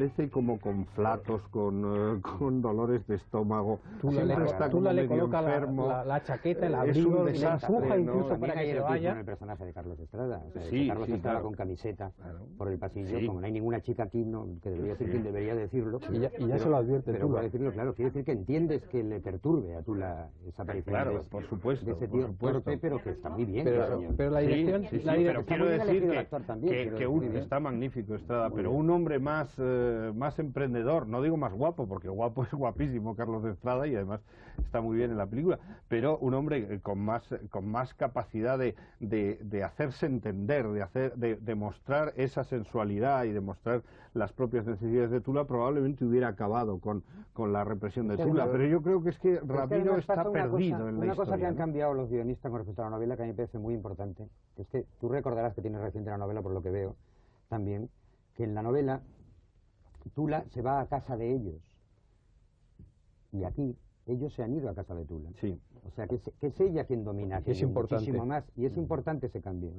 Parece como con flatos, con dolores de estómago. Tula le coloca la chaqueta, el abrigo, le empuja incluso para que se vaya. El personaje de Carlos Estrada, o sea, sí, Carlos sí, Estrada claro, con camiseta por el pasillo, sí, como no hay ninguna chica aquí, que debería ser quien debería decirlo. Y ya se lo advierte pero Tula. decirlo, claro, quiere decir que entiendes que le perturbe a Tula esa aparición por supuesto, de ese tío torpe, pero que está muy bien. Pero la dirección... pero quiero decir que está magnífico Estrada, pero un hombre más emprendedor, no digo más guapo, porque guapo es guapísimo Carlos Estrada y además está muy bien en la película, pero un hombre con más capacidad de hacerse entender, de mostrar esa sensualidad y de mostrar las propias necesidades de Tula, probablemente hubiera acabado con la represión de Tula, pero yo creo que es que Ramiro está perdido en la historia. Una cosa que han cambiado los guionistas con respecto a la novela que a mí me parece muy importante, es que tú recordarás que tienes reciente la novela, por lo que veo también, que en la novela Tula se va a casa de ellos y aquí ellos se han ido a casa de Tula. Sí. O sea que es ella quien domina aquello, es importante. Muchísimo más, y es importante ese cambio.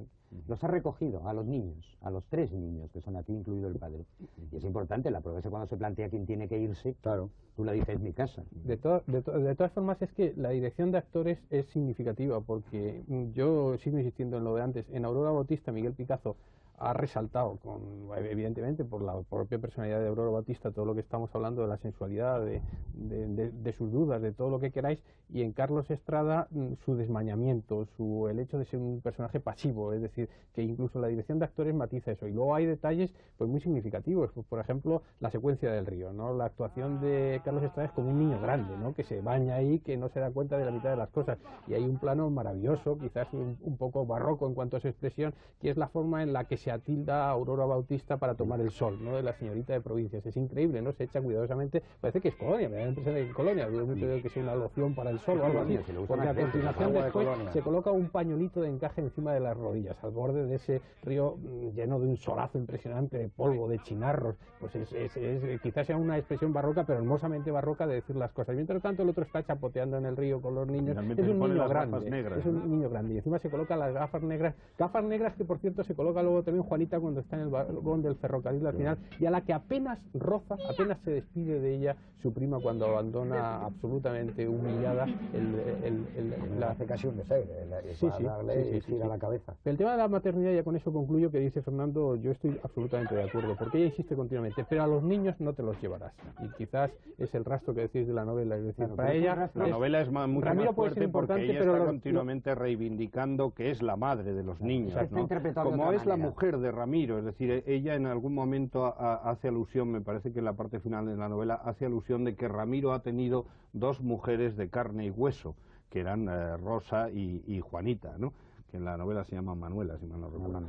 Los ha recogido a los niños, a los 3 niños que son aquí, incluido el padre, y es importante. La prueba es que cuando se plantea quién tiene que irse, claro, Tula dice: es mi casa. De todas formas, es que la dirección de actores es significativa, porque yo sigo insistiendo en lo de antes. En Aurora Bautista, Miguel Picazo ha resaltado, evidentemente por la propia personalidad de Aurora Bautista, todo lo que estamos hablando de la sensualidad, de sus dudas, de todo lo que queráis, y en Carlos Estrada su desmañamiento, el hecho de ser un personaje pasivo, es decir, que incluso la dirección de actores matiza eso. Y luego hay detalles pues muy significativos, pues, por ejemplo, la secuencia del río, ¿no? La actuación de Carlos Estrada es como un niño grande, ¿no? Que se baña ahí, que no se da cuenta de la mitad de las cosas, y hay un plano maravilloso, quizás un poco barroco en cuanto a su expresión, que es la forma en la que se atilda a Aurora Bautista para tomar el sol, ¿no? De la señorita de provincias. Es increíble, ¿no? Se echa cuidadosamente, parece que es Colonia, me da la impresión de que Colonia, que sea una loción para el sol o algo así, porque a continuación después se coloca un pañuelito de encaje encima de las rodillas, al borde de ese río lleno de un solazo impresionante, de polvo, de chinarros. Pues quizás sea una expresión barroca, pero hermosamente barroca de decir las cosas. Mientras tanto el otro está chapoteando en el río con los niños, es un niño grande, es un niño grande, y encima se coloca las gafas negras que por cierto se coloca luego también Juanita cuando está en el vagón del ferrocarril al final, y a la que apenas se despide de ella su prima cuando abandona absolutamente humillada la hace casi un deseo, a la cabeza. El tema de la maternidad, ya con eso concluyo, que dice Fernando, yo estoy absolutamente de acuerdo, porque ella insiste continuamente, pero a los niños no te los llevarás, y quizás es el rastro que decís de la novela, es decir, para ella la novela es mucho Ramiro más fuerte porque ella pero está continuamente reivindicando que es la madre de los niños, ¿no? Como es la mujer de Ramiro, es decir, ella en algún momento hace alusión, me parece que en la parte final de la novela hace alusión de que Ramiro ha tenido 2 mujeres de carne y hueso, que eran Rosa y Juanita, ¿no? Que en la novela se llama Manuela, si mal no recuerdo.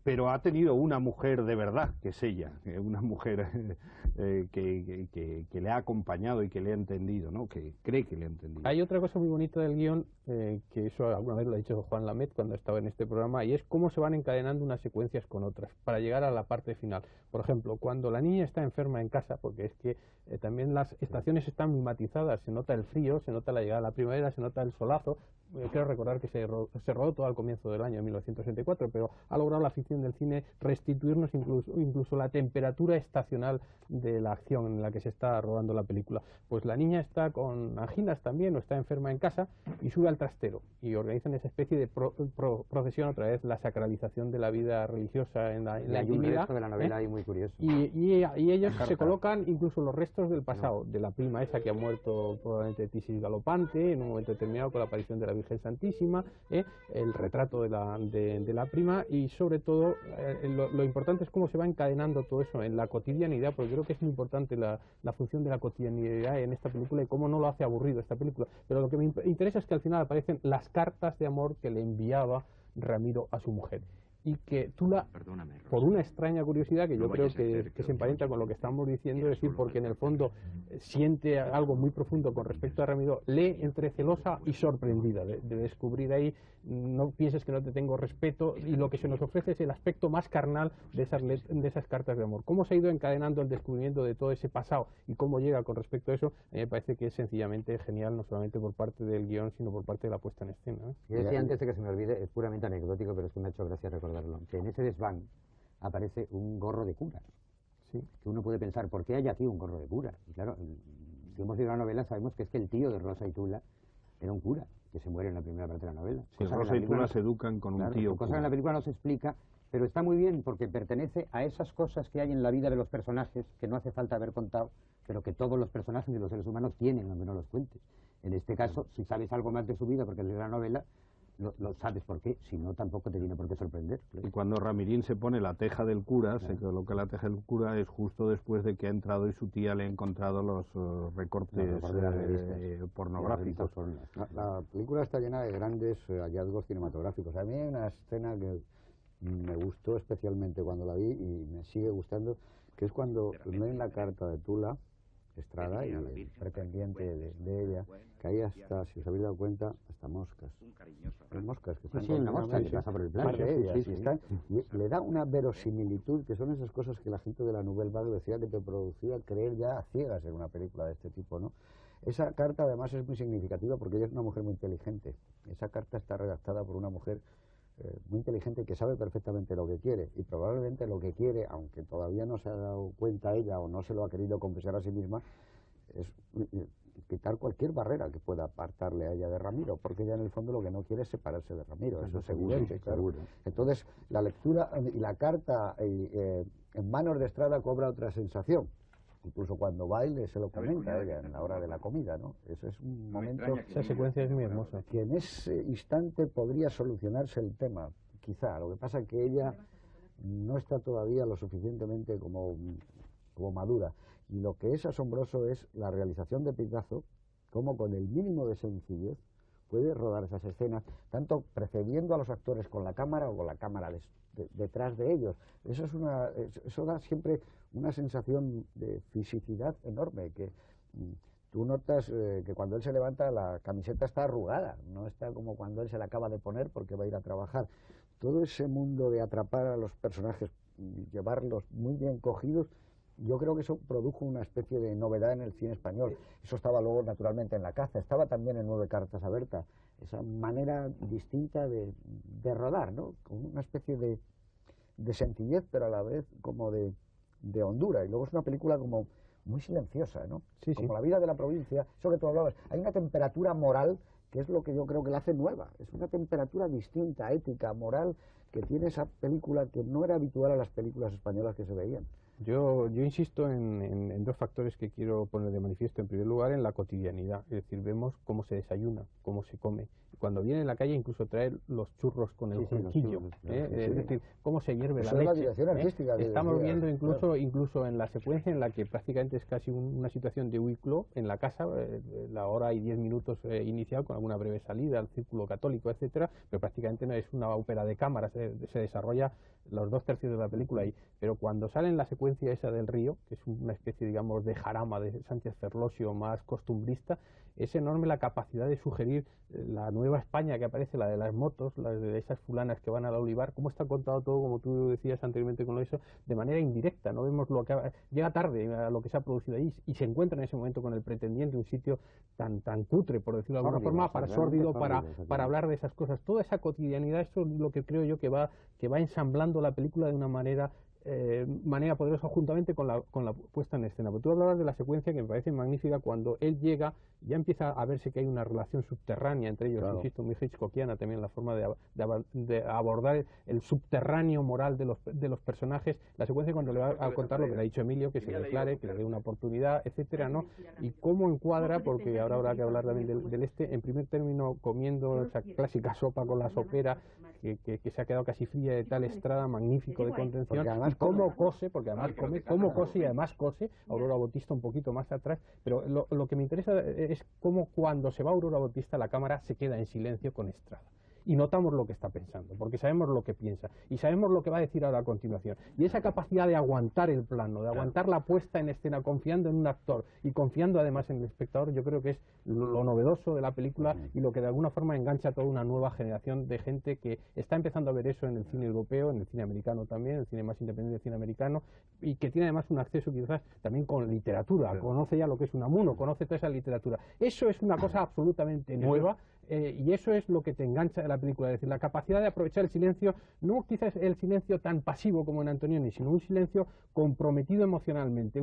Pero ha tenido una mujer de verdad, que es ella, una mujer que le ha acompañado y que le ha entendido, ¿no? Que cree que le ha entendido. Hay otra cosa muy bonita del guión, que eso alguna vez lo ha dicho Juan Lamet cuando estaba en este programa, y es cómo se van encadenando unas secuencias con otras para llegar a la parte final. Por ejemplo, cuando la niña está enferma en casa, porque es que también las estaciones están mimetizadas, se nota el frío, se nota la llegada de la primavera, se nota el solazo. Quiero recordar que se rodó todo al comienzo del año 1964, pero ha logrado la ficción del cine restituirnos incluso la temperatura estacional de la acción en la que se está rodando la película. Pues la niña está con anginas también, o está enferma en casa, y sube al trastero y organizan esa especie de procesión, otra vez la sacralización de la vida religiosa en la intimidad. Hay un resto de la novela ahí muy curioso. Y ellos se colocan incluso los restos del pasado, de la prima esa que ha muerto probablemente de tisis galopante en un momento determinado con la aparición de la Virgen Santísima, el retrato de la prima, y sobre todo lo importante es cómo se va encadenando todo eso en la cotidianidad, porque creo que es muy importante la función de la cotidianidad en esta película y cómo no lo hace aburrido esta película. Pero lo que me interesa es que al final aparecen las cartas de amor que le enviaba Ramiro a su mujer, y que Tula, por una extraña curiosidad que yo creo que se emparenta con lo que estamos diciendo, es decir, porque en el fondo siente algo muy profundo con respecto a Ramiro, lee entre celosa y sorprendida de descubrir ahí, no pienses que no te tengo respeto, y lo que se nos ofrece es el aspecto más carnal de esas cartas de amor. Cómo se ha ido encadenando el descubrimiento de todo ese pasado y cómo llega con respecto a eso, a mí me parece que es sencillamente genial, no solamente por parte del guión, sino por parte de la puesta en escena. Yo decía antes de que se me olvide, es puramente anecdótico, pero es que me ha hecho gracia recordarlo, que en ese desván aparece un gorro de cura. que uno puede pensar, ¿por qué hay aquí un gorro de cura? Y claro, si hemos leído la novela sabemos que es que el tío de Rosa y Tula era un cura, que se muere en la primera parte de la novela. Sí, Rosa y Tula se educan con un tío cosa que en la película no se explica, pero está muy bien porque pertenece a esas cosas que hay en la vida de los personajes que no hace falta haber contado, pero que todos los personajes y los seres humanos tienen, aunque no los cuentes. En este caso, si sabes algo más de su vida porque lees la novela, lo sabes por qué, si no tampoco te tiene por qué sorprender. Y cuando Ramirín se pone la teja del cura, se coloca la teja del cura, es justo después de que ha entrado y su tía le ha encontrado los recortes pornográficos. La película está llena de grandes hallazgos cinematográficos. A mí hay una escena que me gustó especialmente cuando la vi y me sigue gustando, que es cuando leen la carta de Tula Estrada y el pretendiente de ella, que ahí hasta, si os habéis dado cuenta, hasta moscas. Hay moscas que están una mosca que pasa por el plano. Y le da una verosimilitud, que son esas cosas que la gente de la Nouvelle Vague decía que te producía creer ya a ciegas en una película de este tipo, ¿no? Esa carta además es muy significativa porque ella es una mujer muy inteligente. Esa carta está redactada por una mujer muy inteligente que sabe perfectamente lo que quiere, y probablemente lo que quiere, aunque todavía no se ha dado cuenta ella o no se lo ha querido confesar a sí misma, es quitar cualquier barrera que pueda apartarle a ella de Ramiro, porque ella en el fondo lo que no quiere es separarse de Ramiro, eso es evidente, claro. Entonces la lectura y la carta en manos de Estrada cobra otra sensación. Incluso cuando baile se lo comenta ella en la hora de la comida, ¿no? Ese es un momento... Esa secuencia es muy hermosa. Que en ese instante podría solucionarse el tema, quizá. Lo que pasa es que ella no está todavía lo suficientemente como madura. Y lo que es asombroso es la realización de Picazo, como con el mínimo de sencillez puede rodar esas escenas, tanto precediendo a los actores con la cámara o con la cámara detrás de ellos. Eso da siempre una sensación de fisicidad enorme, que tú notas que cuando él se levanta la camiseta está arrugada, no está como cuando él se la acaba de poner porque va a ir a trabajar. Todo ese mundo de atrapar a los personajes y llevarlos muy bien cogidos, yo creo que eso produjo una especie de novedad en el cine español. Eso estaba luego naturalmente en La caza, estaba también en 9 cartas abiertas, esa manera distinta de rodar, ¿no? Con una especie de sencillez, pero a la vez como de hondura. Y luego es una película como muy silenciosa, ¿no? Como La vida de la provincia, eso que tú hablabas. Hay una temperatura moral que es lo que yo creo que la hace nueva. Es una temperatura distinta, ética, moral, que tiene esa película que no era habitual a las películas españolas que se veían. Yo insisto en dos factores que quiero poner de manifiesto. En primer lugar, en la cotidianidad. Es decir, vemos cómo se desayuna, cómo se come. Cuando viene en la calle incluso trae los churros con el junquillo. Es decir, cómo se hierve la leche. La dirección artística. Estamos viendo incluso en la secuencia en la que prácticamente es casi una situación de huis clos en la casa, la hora y 10 minutos inicial, con alguna breve salida al círculo católico, etcétera, pero prácticamente no es una ópera de cámara, se desarrolla los 2/3 de la película ahí. Pero cuando sale en la secuencia esa del río, que es una especie, digamos, de jarama de Sánchez Ferlosio más costumbrista, es enorme la capacidad de sugerir la nueva España que aparece, la de las motos, la de esas fulanas que van al olivar, cómo está contado todo, como tú decías anteriormente con eso, de manera indirecta. No vemos lo que llega tarde a lo que se ha producido ahí y se encuentra en ese momento con el pretendiente, un sitio tan cutre, por decirlo de alguna forma, sórdido para hablar de esas cosas. Toda esa cotidianidad, eso es lo que creo yo que va ensamblando la película de una manera poderosa, juntamente con la puesta en escena. Porque tú hablabas de la secuencia que me parece magnífica, cuando él llega, ya empieza a verse que hay una relación subterránea entre ellos, insisto, muy hitchcockiana también la forma de abordar el subterráneo moral de los personajes. La secuencia cuando le va a contar lo que le ha dicho Emilio, que se declare, que le dé una oportunidad, etcétera, ¿no? Y cómo encuadra, porque ahora habrá que hablar también del en primer término, comiendo esa clásica sopa con la sopera que se ha quedado casi fría, de tal Estrada, magnífico de contención, y cómo cose, porque además come, cómo cose y además cose, Aurora Bautista un poquito más atrás, pero lo que me interesa es cómo cuando se va Aurora Bautista la cámara se queda en silencio con Estrada. Y notamos lo que está pensando, porque sabemos lo que piensa y sabemos lo que va a decir ahora a continuación. Y esa capacidad de aguantar el plano, de aguantar la puesta en escena, confiando en un actor y confiando además en el espectador, yo creo que es lo novedoso de la película y lo que de alguna forma engancha a toda una nueva generación de gente que está empezando a ver eso en el cine europeo, en el cine americano también, el cine más independiente del cine americano, y que tiene además un acceso quizás también con literatura, conoce ya lo que es Unamuno, conoce toda esa literatura. Eso es una cosa absolutamente nueva y eso es lo que te engancha de la película, es decir, la capacidad de aprovechar el silencio, no quizás el silencio tan pasivo como en Antonioni, sino un silencio comprometido emocionalmente.